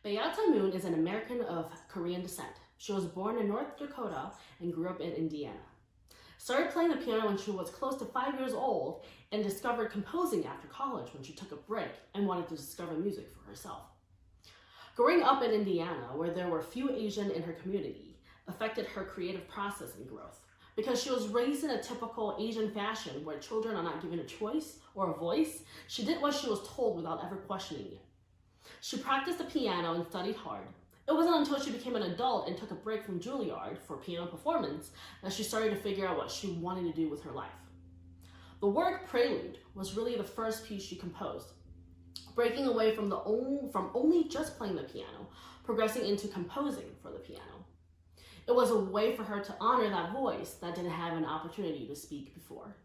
Beata Moon is an American of Korean descent. She was born in North Dakota and grew up in Indiana. Started playing the piano when she was close to 5 years old and discovered composing after college when she took a break and wanted to discover music for herself. Growing up in Indiana, where there were few Asian in her community, affected her creative process and growth. Because she was raised in a typical Asian fashion where children are not given a choice or a voice, she did what she was told without ever questioning it. She practiced the piano and studied hard. It wasn't until she became an adult and took a break from Juilliard for piano performance that she started to figure out what she wanted to do with her life. The work Prelude was really the first piece she composed, breaking away from only just playing the piano, progressing into composing for the piano. It was a way for her to honor that voice that didn't have an opportunity to speak before.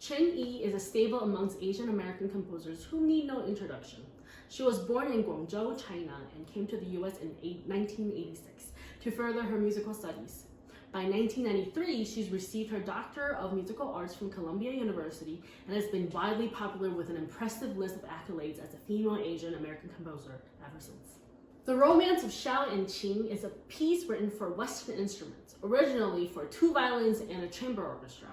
Chen Yi is a staple amongst Asian American composers who need no introduction. She was born in Guangzhou, China, and came to the US in 1986 to further her musical studies. By 1993, she's received her Doctor of Musical Arts from Columbia University and has been widely popular with an impressive list of accolades as a female Asian American composer ever since. The Romance of Xiao and Qing is a piece written for Western instruments, originally for 2 violins and a chamber orchestra,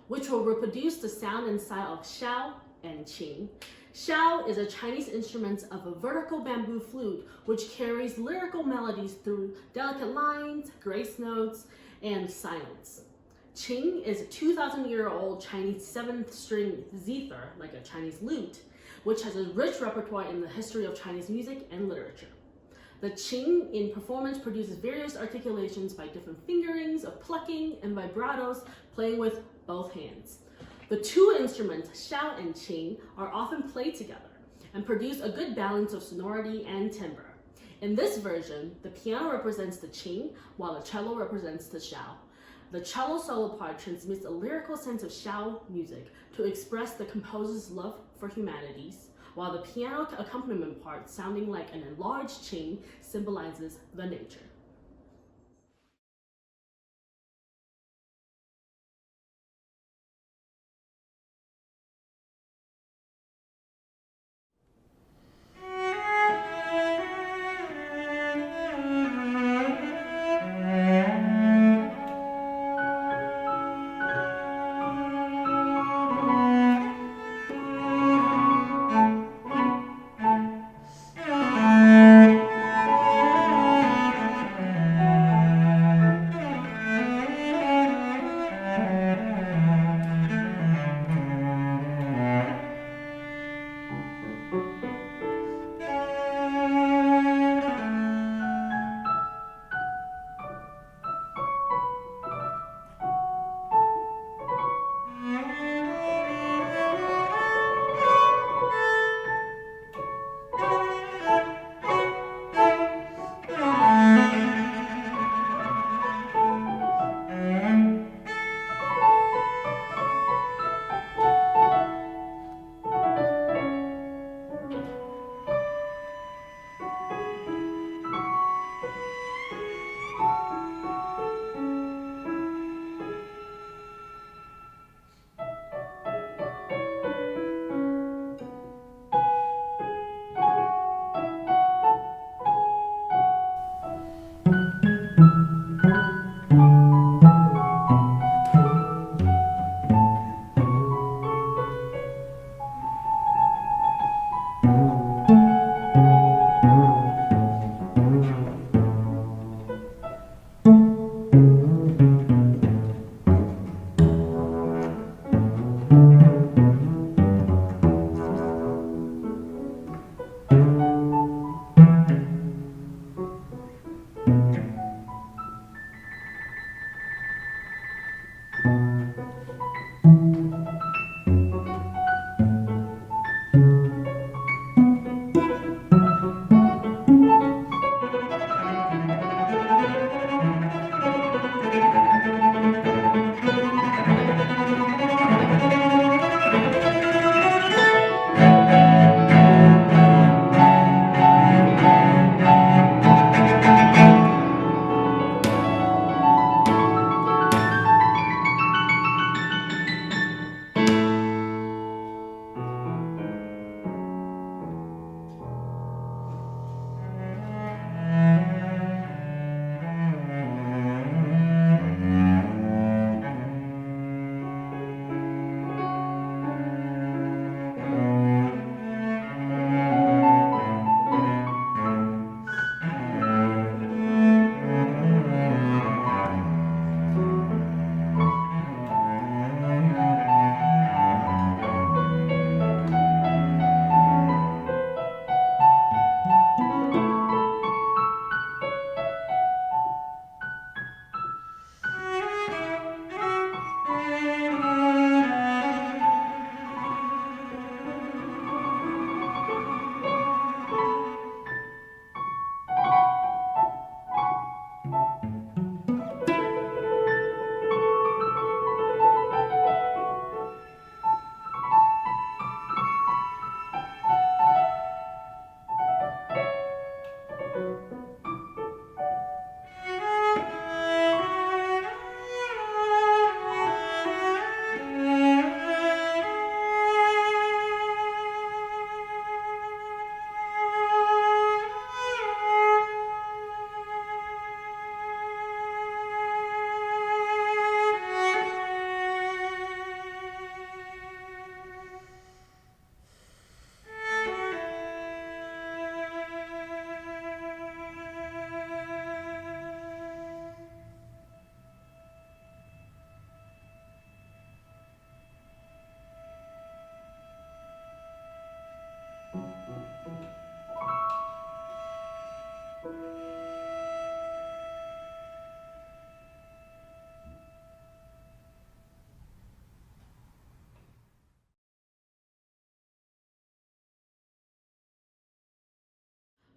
which will reproduce the sound and style of Xiao and Qing. Xiao is a Chinese instrument of a vertical bamboo flute which carries lyrical melodies through delicate lines, grace notes, and silence. Qing is a 2,000-year-old Chinese 7th-string zither, like a Chinese lute, which has a rich repertoire in the history of Chinese music and literature. The Qing in performance produces various articulations by different fingerings of plucking and vibratos, playing with both hands. The 2 instruments, Xiao and Qing, are often played together and produce a good balance of sonority and timbre. In this version, the piano represents the Qing, while the cello represents the Xiao. The cello solo part transmits a lyrical sense of Xiao music to express the composer's love for humanities, while the piano accompaniment part, sounding like an enlarged Qing, symbolizes the nature.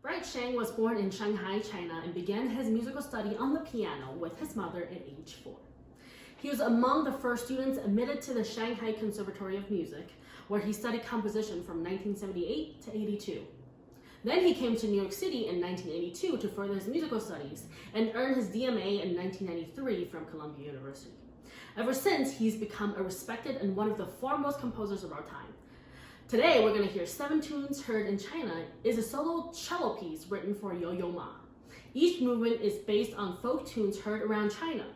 Bright Shang was born in Shanghai, China, and began his musical study on the piano with his mother at age 4. He was among the first students admitted to the Shanghai Conservatory of Music, where he studied composition from 1978 to 82. Then he came to New York City in 1982 to further his musical studies and earned his DMA in 1993 from Columbia University. Ever since, he's become a respected and one of the foremost composers of our time. Today, we're going to hear Seven Tunes Heard in China is a solo cello piece written for Yo-Yo Ma. Each movement is based on folk tunes heard around China.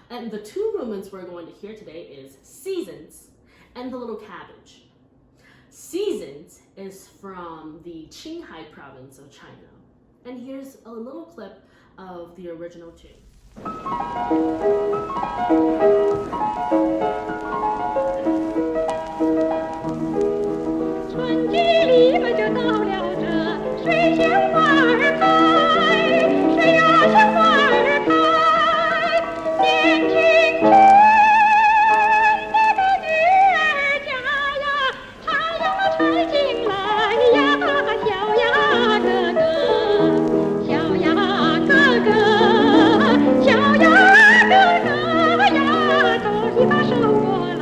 And the two movements we're going to hear today is Seasons and The Little Cabbage. Seasons is from the Qinghai province of China. And here's a little clip of the original tune. 春季里嘛就到了这，水仙花儿开，水呀仙花儿开，年轻圈那个女儿家呀，太阳嘛晒进来呀，小呀哥哥，小呀哥哥，小呀哥哥呀，走一把手过来。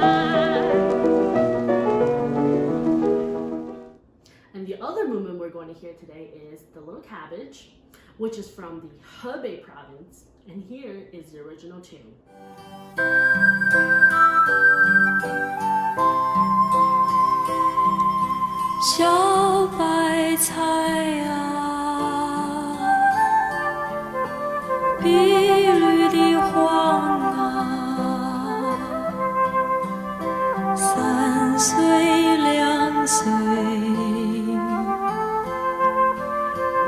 And the other movement we're going to hear today is The Little Cabbage, which is from the Hebei province, and here is the original tune. 小白菜啊，碧绿的黄啊，3岁2岁。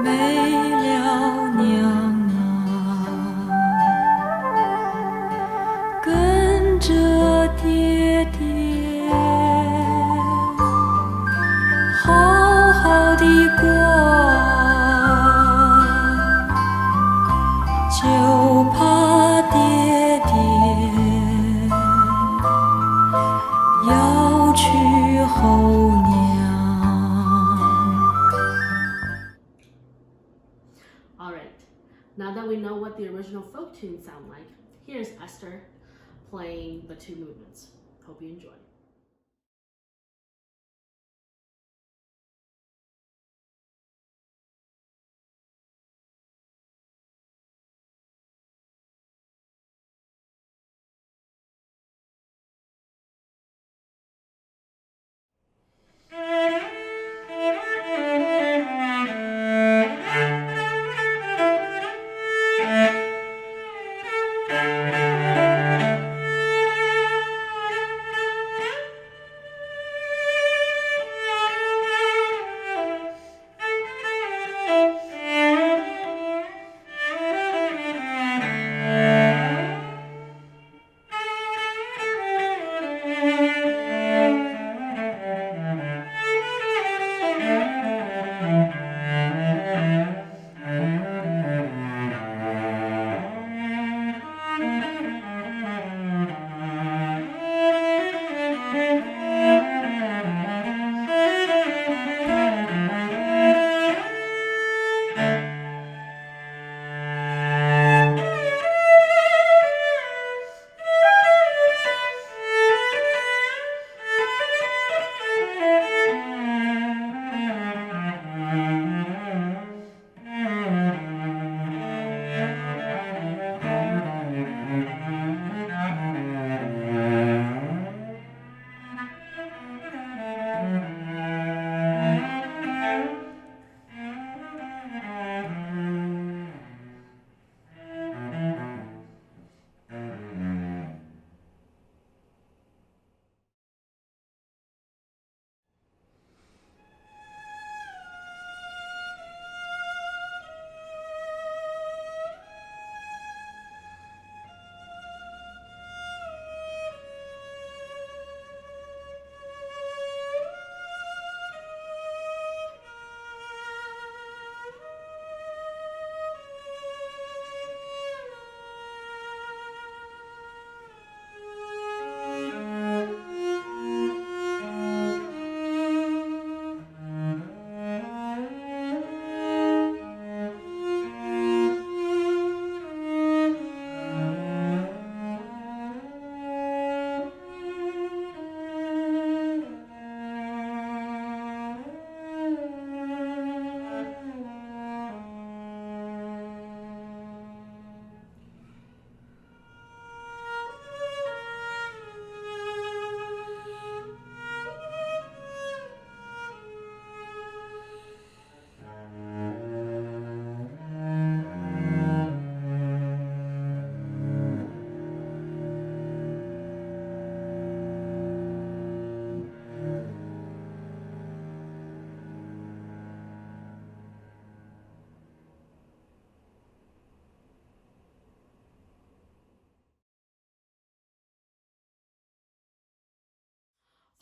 没了娘啊，跟着爹爹，好好的过，就怕爹爹要去候娘。 Alright, now that we know what the original folk tunes sound like, here's Esther playing the two movements. Hope you enjoy.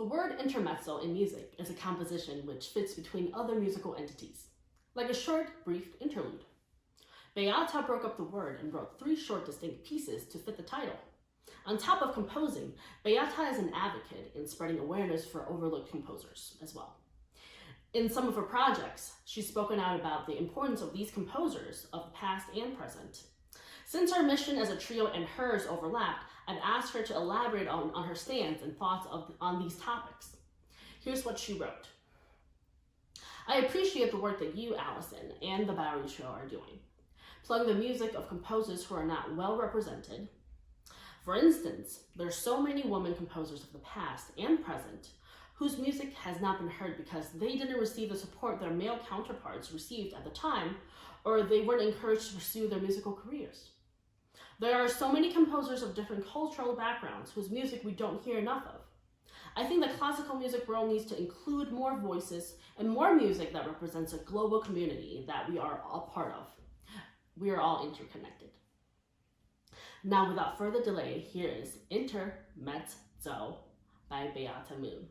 The word intermezzo in music is a composition which fits between other musical entities, like a short, brief interlude. Beata broke up the word and wrote 3 short, distinct pieces to fit the title. On top of composing, Beata is an advocate in spreading awareness for overlooked composers as well. In some of her projects, she's spoken out about the importance of these composers of the past and present. Since our mission as a trio and hers overlapped, I've asked her to elaborate on her stance and thoughts on these topics. Here's what she wrote. I appreciate the work that you, Allison, and the Bowery Trio are doing, playing the music of composers who are not well represented. For instance, there are so many women composers of the past and present whose music has not been heard because they didn't receive the support their male counterparts received at the time, or they weren't encouraged to pursue their musical careers. There are so many composers of different cultural backgrounds whose music we don't hear enough of. I think the classical music world needs to include more voices and more music that represents a global community that we are all part of. We are all interconnected. Now, without further delay, here is Intermezzo by Beata Moon.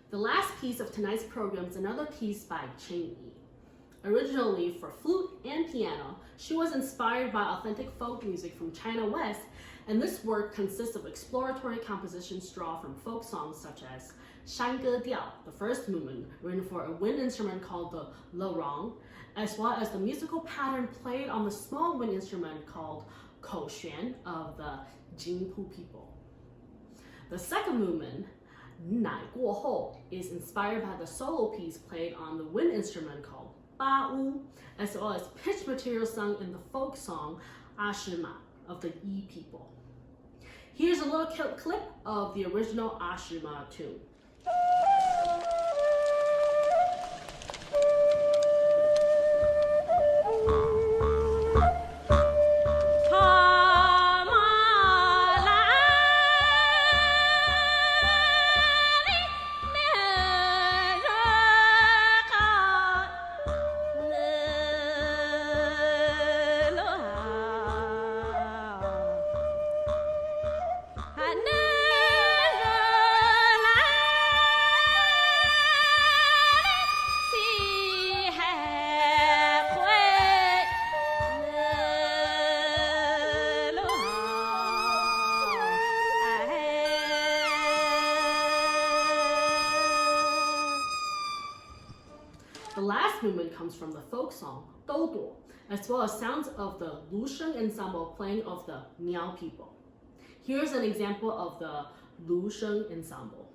The last piece of tonight's program is another piece by Cheng Yi. Originally for flute and piano, she was inspired by authentic folk music from China West, and this work consists of exploratory compositions drawn from folk songs such as Shan Ge Diao, the first movement, written for a wind instrument called the lorong, as well as the musical pattern played on the small wind instrument called Kou Xuan of the Jingpu people. The second movement, Nai Guo Hou, is inspired by the solo piece played on the wind instrument called Ba Wu, as well as pitch material sung in the folk song Ashima of the Yi people. Here's a little clip of the original Ashima tune. The last movement comes from the folk song Dou Duo, as well as sounds of the Lu Sheng ensemble playing of the Miao people. Here's an example of the Lu Sheng ensemble.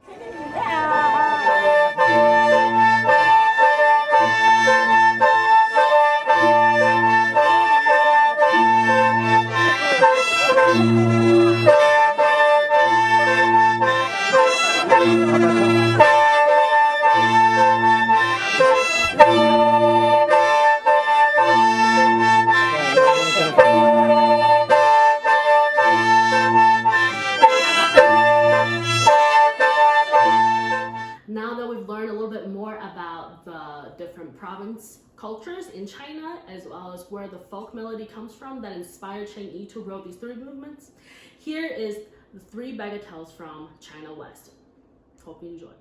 different province cultures in China, as well as where the folk melody comes from that inspired Cheng Yi to wrote these three movements. Here is the three bagatelles from China West. Hope you enjoy.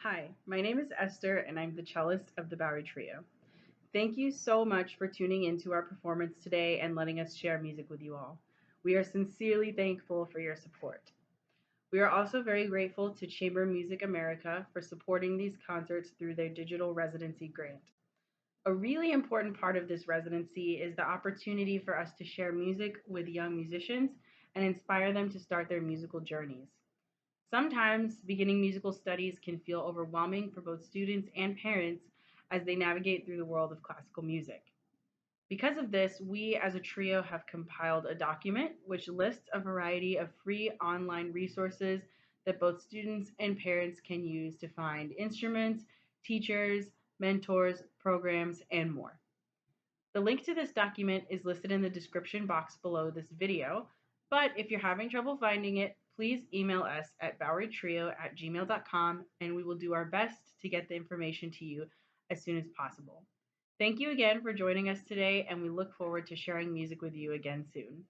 Hi, my name is Esther, and I'm the cellist of the Bowery Trio. Thank you so much for tuning into our performance today and letting us share music with you all. We are sincerely thankful for your support. We are also very grateful to Chamber Music America for supporting these concerts through their digital residency grant. A really important part of this residency is the opportunity for us to share music with young musicians and inspire them to start their musical journeys. Sometimes beginning musical studies can feel overwhelming for both students and parents as they navigate through the world of classical music. Because of this, we as a trio have compiled a document which lists a variety of free online resources that both students and parents can use to find instruments, teachers, mentors, programs, and more. The link to this document is listed in the description box below this video, but if you're having trouble finding it, please email us at bowerytrio@gmail.com and we will do our best to get the information to you as soon as possible. Thank you again for joining us today, and we look forward to sharing music with you again soon.